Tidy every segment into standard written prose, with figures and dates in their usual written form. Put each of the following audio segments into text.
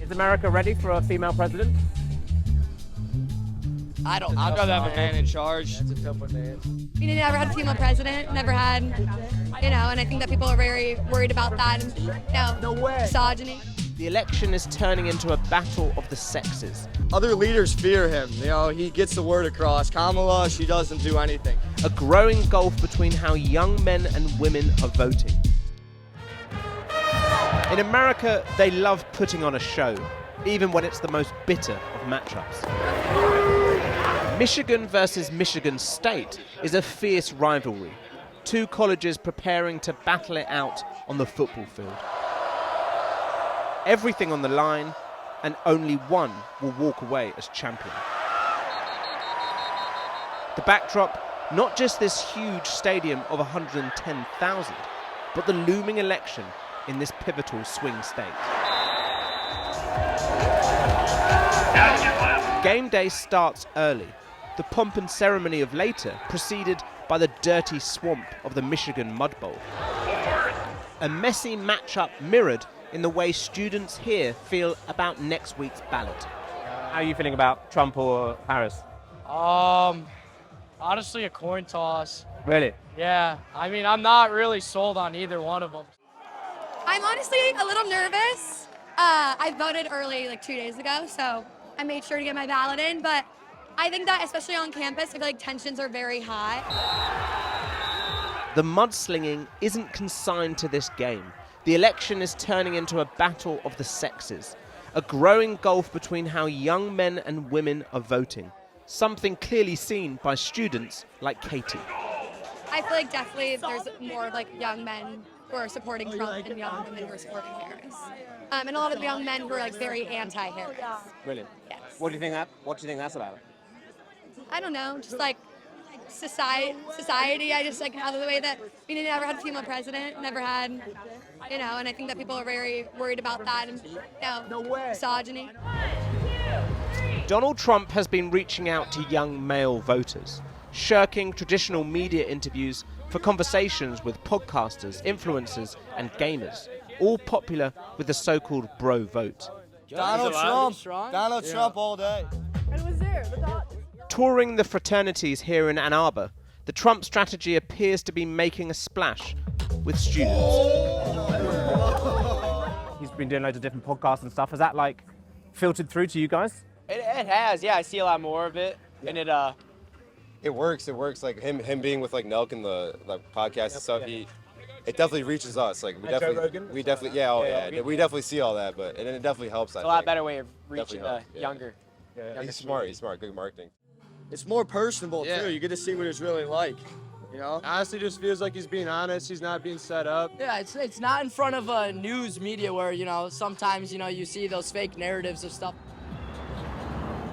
Is America ready for a female president? I'd rather have a man in charge. That's a tough one to answer. We never had a female president, never had, and I think that people are very worried about that and, No way. misogyny. The election is turning into a battle of the sexes. Other leaders fear him. He gets the word across. Kamala, she doesn't do anything. A growing gulf between how young men and women are voting. In America, they love putting on a show, even when it's the most bitter of matchups. Michigan versus Michigan State is a fierce rivalry. Two colleges preparing to battle it out on the football field. Everything on the line, and only one will walk away as champion. The backdrop, not just this huge stadium of 110,000, but the looming election in this pivotal swing state. Game day starts early. The pomp and ceremony of later, preceded by the dirty swamp of the Michigan Mud Bowl. A messy matchup mirrored in the way students here feel about next week's ballot. How are you feeling about Trump or Harris? Honestly, a coin toss. Really? Yeah, I'm not really sold on either one of them. I'm honestly a little nervous. I voted early, 2 days ago, so I made sure to get my ballot in, but I think that especially on campus, I feel like tensions are very high. The mudslinging isn't consigned to this game. The election is turning into a battle of the sexes, a growing gulf between how young men and women are voting, something clearly seen by students like Katie. I feel like definitely there's more young men who are supporting Trump and young women who are supporting Harris. And a lot of the young men who are very anti-Harris. Really? Yes. What do you think that's about? I don't know, just society. I just how the way that we never had a female president, never had, and I think that people are very worried about that and misogyny. Donald Trump has been reaching out to young male voters, shirking traditional media interviews for conversations with podcasters, influencers, and gamers, all popular with the so-called bro vote. Donald Trump all day. Touring the fraternities here in Ann Arbor, the Trump strategy appears to be making a splash with students. He's been doing loads of different podcasts and stuff. Has that filtered through to you guys? It has, yeah. I see a lot more of it, and It works. Like him being with Nelk and the podcast and stuff. It definitely reaches us. We definitely see all that, but it definitely helps. It's a lot better way of reaching the younger. Yeah, he's smart. Good marketing. It's more personable too. You get to see what it's really like. Honestly, just feels like he's being honest. He's not being set up. Yeah, it's not in front of a news media where sometimes you see those fake narratives of stuff.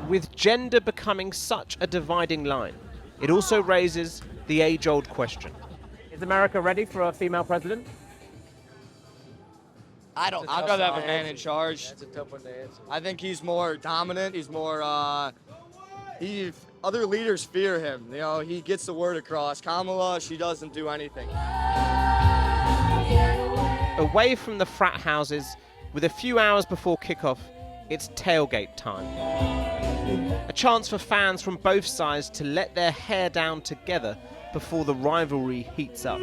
With gender becoming such a dividing line, it also raises the age-old question. Is America ready for a female president? I'd rather have a man in charge. That's a tough one to answer. I think he's more dominant. He's more. Other leaders fear him. He gets the word across. Kamala, she doesn't do anything. Away from the frat houses, with a few hours before kickoff, it's tailgate time. A chance for fans from both sides to let their hair down together before the rivalry heats up.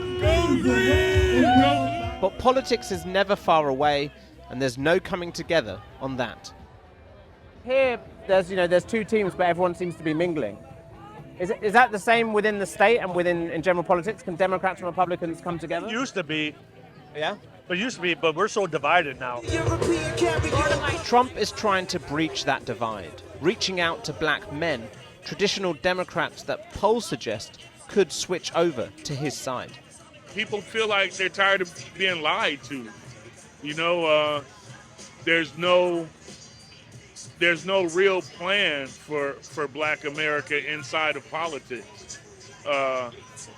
But politics is never far away, and there's no coming together on that. Here, there's two teams, but everyone seems to be mingling. Is that the same within the state and in general politics? Can Democrats and Republicans come together? Used to be. Yeah? But we're so divided now. Trump is trying to breach that divide, reaching out to black men, traditional Democrats that polls suggest could switch over to his side. People feel like they're tired of being lied to. There's no real plan for black America inside of politics.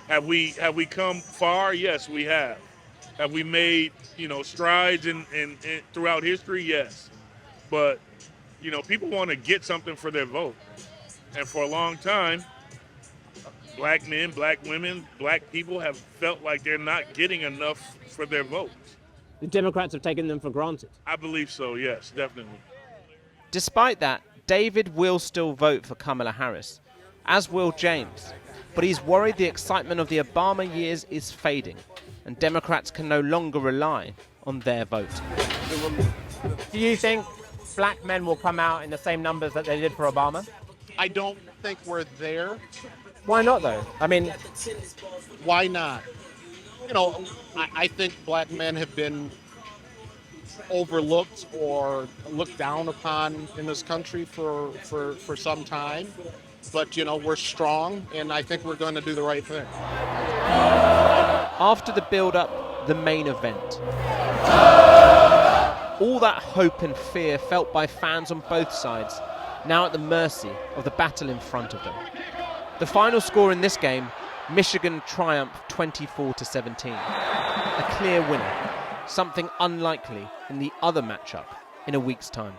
Have we come far? Yes, we have. Have we made strides in throughout history? Yes, but people want to get something for their vote, and for a long time, black men, black women, black people have felt like they're not getting enough for their votes. The Democrats have taken them for granted. I believe so. Yes, definitely. Despite that, David will still vote for Kamala Harris, as will James. But he's worried the excitement of the Obama years is fading, and Democrats can no longer rely on their vote. Do you think black men will come out in the same numbers that they did for Obama? I don't think we're there. Why not, though? I mean, Why not? You know, I think black men have been overlooked or looked down upon in this country for some time. But, you know, we're strong, and I think we're going to do the right thing. After the build-up, the main event. All that hope and fear felt by fans on both sides, now at the mercy of the battle in front of them. The final score in this game, Michigan triumphed 24-17. A clear winner, something unlikely in the other matchup in a week's time.